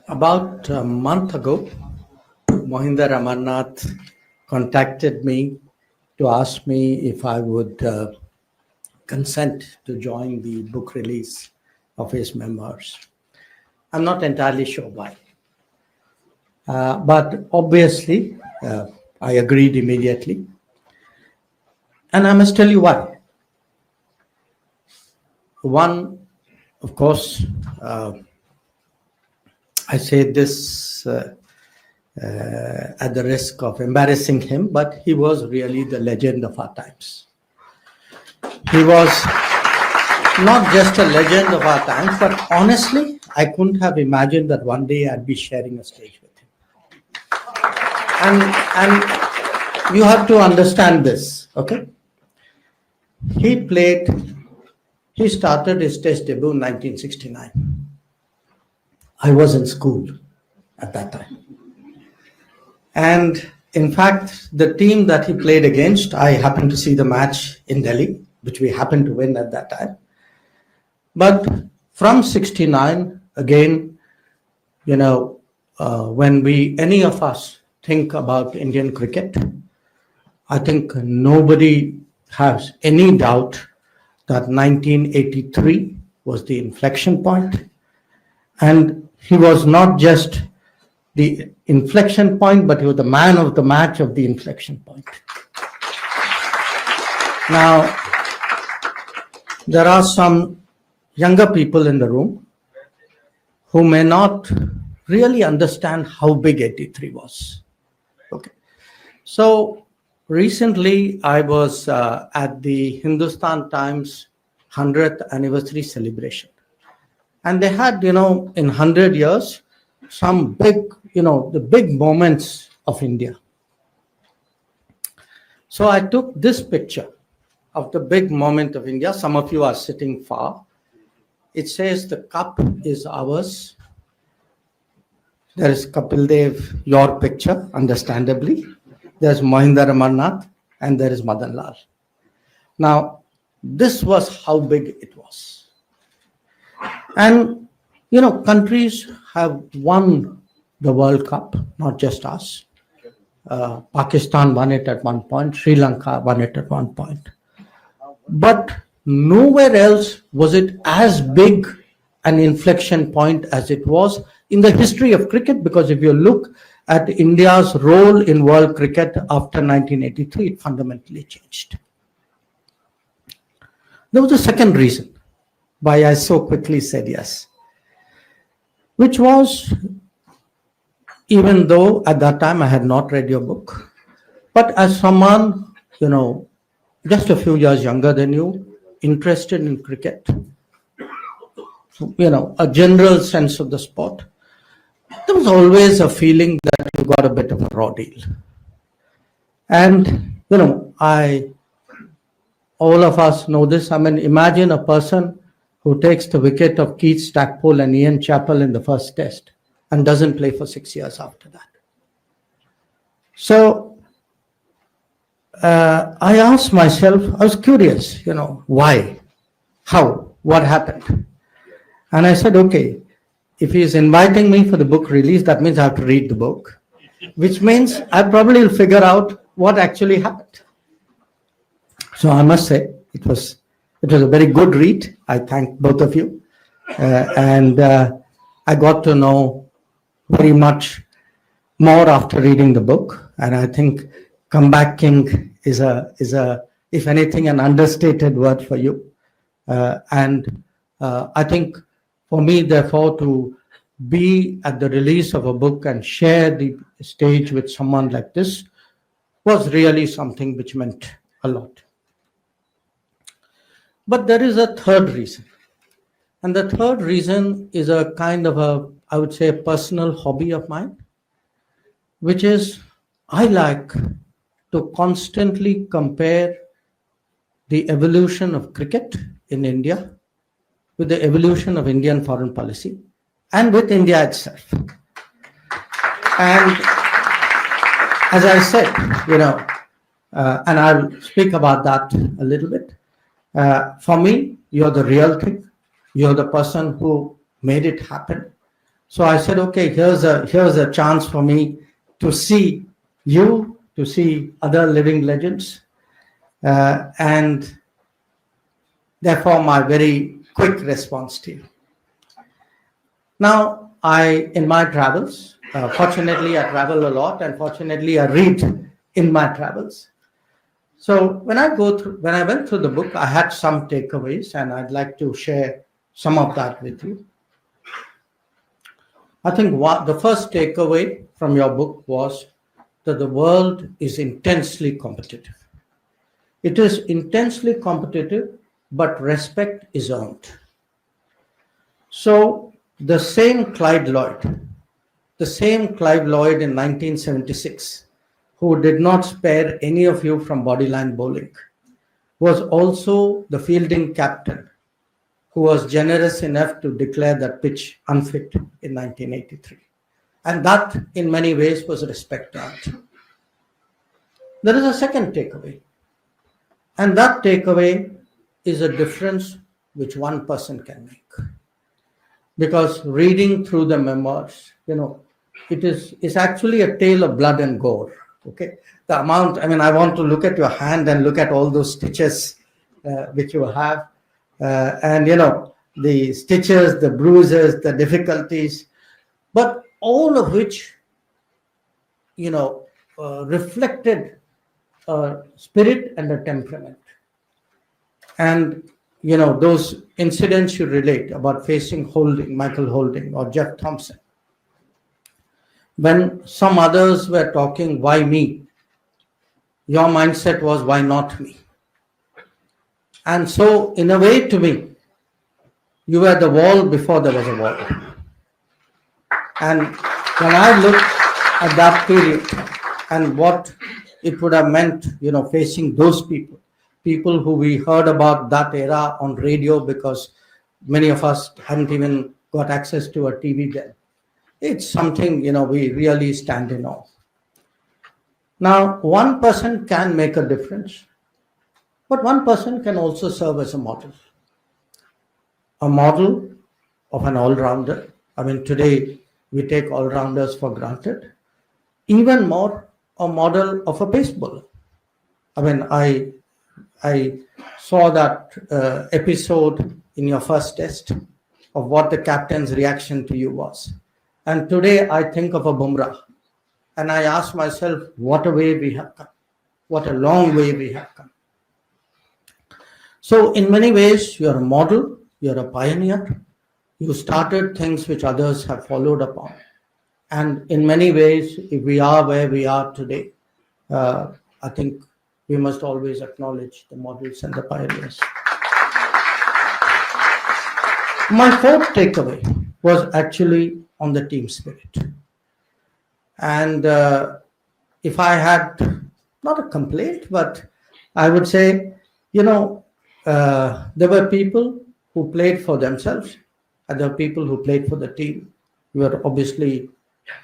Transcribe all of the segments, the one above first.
About a month ago, Mohinder Amarnath contacted me to ask me if I would consent to join the book release of his memoirs. I'm not entirely sure why. But obviously, I agreed immediately. And I must tell you why. One, of course, I say this at the risk of embarrassing him, but he was really the legend of our times. He was not just a legend of our times, but honestly, I couldn't have imagined that one day I'd be sharing a stage with him. And you have to understand this, okay? He started his test debut in 1969. I was in school at that time. And in fact, the team that he played against, I happened to see the match in Delhi, which we happened to win at that time. But from 69, again, when any of us think about Indian cricket, I think nobody has any doubt that 1983 was the inflection point. And he was not just the inflection point, but he was the man of the match of the inflection point. Now, there are some younger people in the room who may not really understand how big 83 was. Okay. So recently I was at the Hindustan Times 100th anniversary celebration. And they had, in 100 years, some big, the big moments of India. So I took this picture of the big moment of India. Some of you are sitting far. It says the cup is ours. There is Kapil Dev, your picture, understandably. There's Mohinder Amarnath, and there is Madan Lal. Now, this was how big it was. And, countries have won the World Cup, not just us. Pakistan won it at one point. Sri Lanka won it at one point. But nowhere else was it as big an inflection point as it was in the history of cricket, because if you look at India's role in world cricket after 1983, it fundamentally changed. There was a second reason why I so quickly said yes, which was, even though at that time I had not read your book, but as someone, just a few years younger than you, interested in cricket, a general sense of the sport, there was always a feeling that you got a bit of a raw deal. And, all of us know this. I mean, imagine a person who takes the wicket of Keith Stackpole and Ian Chappell in the first test and doesn't play for 6 years after that. So I asked myself, I was curious, why, how, what happened? And I said, okay, if he is inviting me for the book release, that means I have to read the book, which means I probably will figure out what actually happened. So I must say, it was a very good read. I thank both of you. And I got to know very much more after reading the book. And I think comeback king is if anything, an understated word for you. And I think for me, therefore, to be at the release of a book and share the stage with someone like this was really something which meant a lot. But there is a third reason. And the third reason is a kind of I would say, a personal hobby of mine, which is I like to constantly compare the evolution of cricket in India with the evolution of Indian foreign policy and with India itself. And as I said, and I'll speak about that a little bit. For me, you're the real thing. You're the person who made it happen. So I said, okay, here's a chance for me to see you, to see other living legends, and therefore my very quick response to you. Now, in my travels, fortunately, I travel a lot, and fortunately, I read in my travels. So when I went through the book, I had some takeaways, and I'd like to share some of that with you. I think the first takeaway from your book was that the world is intensely competitive. It is intensely competitive, but respect is earned. So the same Clive Lloyd in 1976, who did not spare any of you from bodyline bowling, was also the fielding captain who was generous enough to declare that pitch unfit in 1983. And that, in many ways, was respect earned. There is a second takeaway. And that takeaway is a difference which one person can make. Because reading through the memoirs, it's actually a tale of blood and gore. Okay, the amount. I mean, I want to look at your hand and look at all those stitches which you have, and the stitches, the bruises, the difficulties, but all of which, reflected a spirit and a temperament. And those incidents you relate about facing Michael Holding or Jeff Thompson. When some others were talking, why me? Your mindset was, why not me? And so, in a way, to me, you were the wall before there was a wall. And when I look at that period and what it would have meant, facing those people who we heard about that era on radio, because many of us hadn't even got access to a TV then. It's something, we really stand in awe. Now, one person can make a difference, but one person can also serve as a model of an all-rounder. I mean, today we take all-rounders for granted. Even more, a model of a pace bowler. I mean, I saw that episode in your first test of what the captain's reaction to you was. And today I think of a Bumrah, and I ask myself, what a way we have come. What a long way we have come. So in many ways, you're a model, you're a pioneer. You started things which others have followed upon. And in many ways, if we are where we are today, I think we must always acknowledge the models and the pioneers. My fourth takeaway was actually on the team spirit. And if I had not a complaint, but I would say, there were people who played for themselves, and there were people who played for the team. You were obviously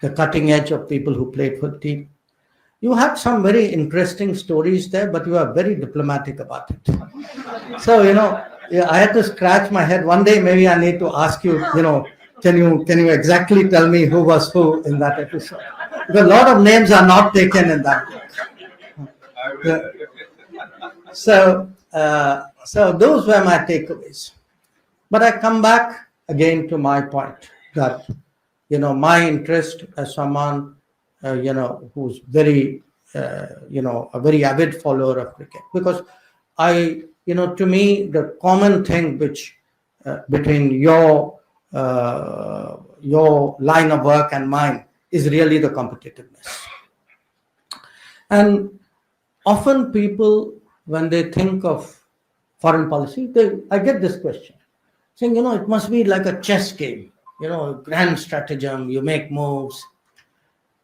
the cutting edge of people who played for the team. You had some very interesting stories there, but you are very diplomatic about it. So, I had to scratch my head. One day, maybe I need to ask you, can you exactly tell me who was who in that episode? Because a lot of names are not taken in that book. So those were my takeaways. But I come back again to my point that, my interest as someone, who's very, a very avid follower of cricket, because to me, the common thing which between your line of work and mine is really the competitiveness. And often people, when they think of foreign policy, I get this question saying, it must be like a chess game, grand stratagem, you make moves.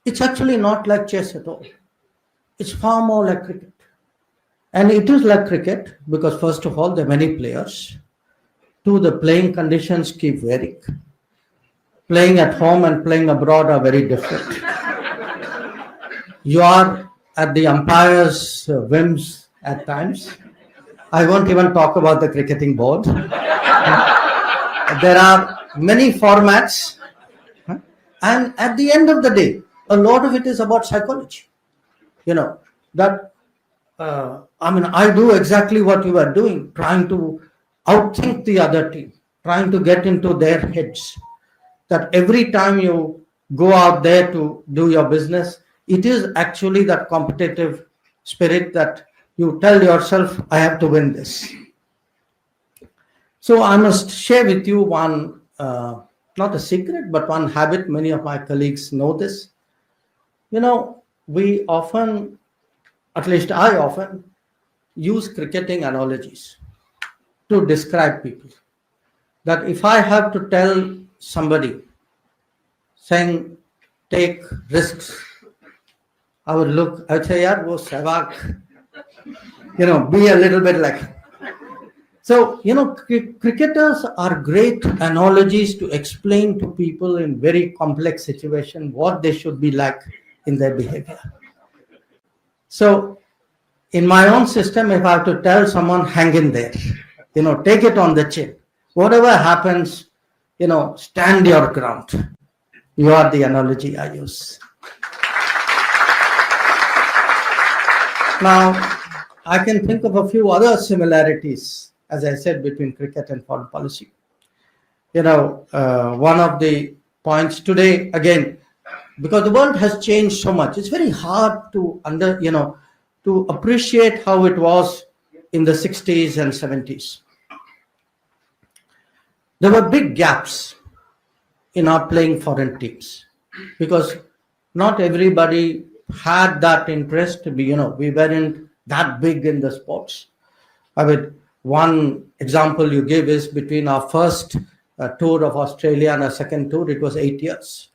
It's actually not like chess at all. It's far more like cricket. And it is like cricket because, first of all, there are many players. Two, the playing conditions keep varying. Playing at home and playing abroad are very different. You are at the umpire's whims at times. I won't even talk about the cricketing board. There are many formats. And at the end of the day, a lot of it is about psychology. That I do exactly what you are doing, trying to outthink the other team, trying to get into their heads. That every time you go out there to do your business, it is actually that competitive spirit that you tell yourself, I have to win this. So I must share with you one, not a secret, but one habit. Many of my colleagues know this. We often, at least I often, use cricketing analogies to describe people. That if I have to tell somebody saying take risks, I would say, yaar, wo Sehwag, be a little bit like. So, cricketers are great analogies to explain to people in very complex situations what they should be like in their behavior. So, in my own system, if I have to tell someone, hang in there, take it on the chin. Whatever happens, stand your ground. You are the analogy I use. Now, I can think of a few other similarities, as I said, between cricket and foreign policy. One of the points today, again, because the world has changed so much, it's very hard to to appreciate how it was in the 60s and 70s. There were big gaps in our playing foreign teams because not everybody had that interest to be, we weren't that big in the sports. One example you give is between our first tour of Australia and our second tour, it was 8 years.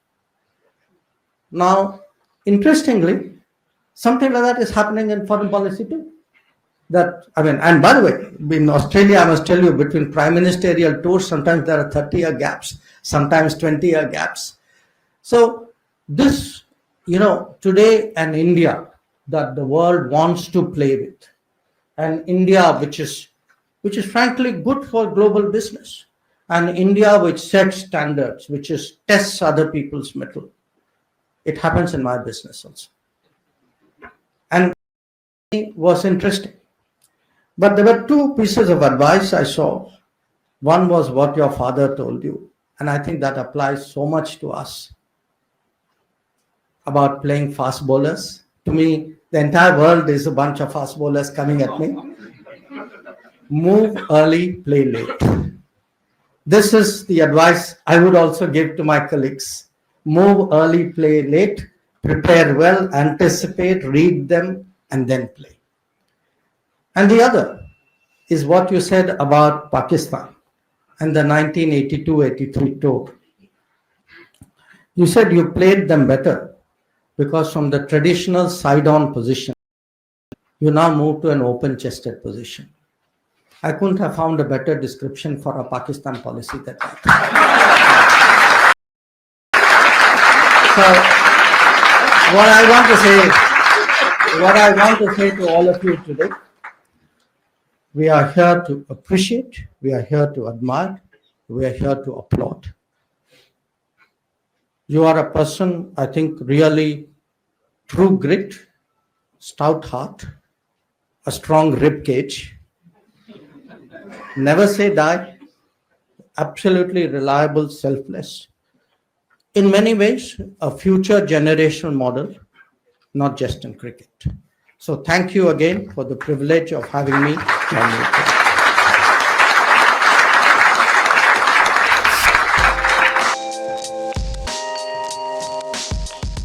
Now, interestingly, something like that is happening in foreign policy too. And by the way, in Australia, I must tell you, between prime ministerial tours, sometimes there are 30-year gaps, sometimes 20-year gaps. So this, today an India that the world wants to play with, and India which is frankly good for global business, and India which sets standards, which tests other people's mettle. It happens in my business also. And it was interesting. But there were two pieces of advice I saw. One was what your father told you, and I think that applies so much to us, about playing fast bowlers. To me, the entire world is a bunch of fast bowlers coming at me. Move early, play late. This is the advice I would also give to my colleagues. Move early, play late, prepare well, anticipate, read them, and then play. And the other is what you said about Pakistan and the 1982-83 tour. You said you played them better because from the traditional side-on position, you now move to an open-chested position. I couldn't have found a better description for a Pakistan policy than that. So, what I want to say to all of you today, we are here to appreciate, we are here to admire, we are here to applaud. You are a person, I think, really true grit, stout heart, a strong rib cage, never say die, absolutely reliable, selfless. In many ways, a future generational model, not just in cricket. So thank you again for the privilege of having me.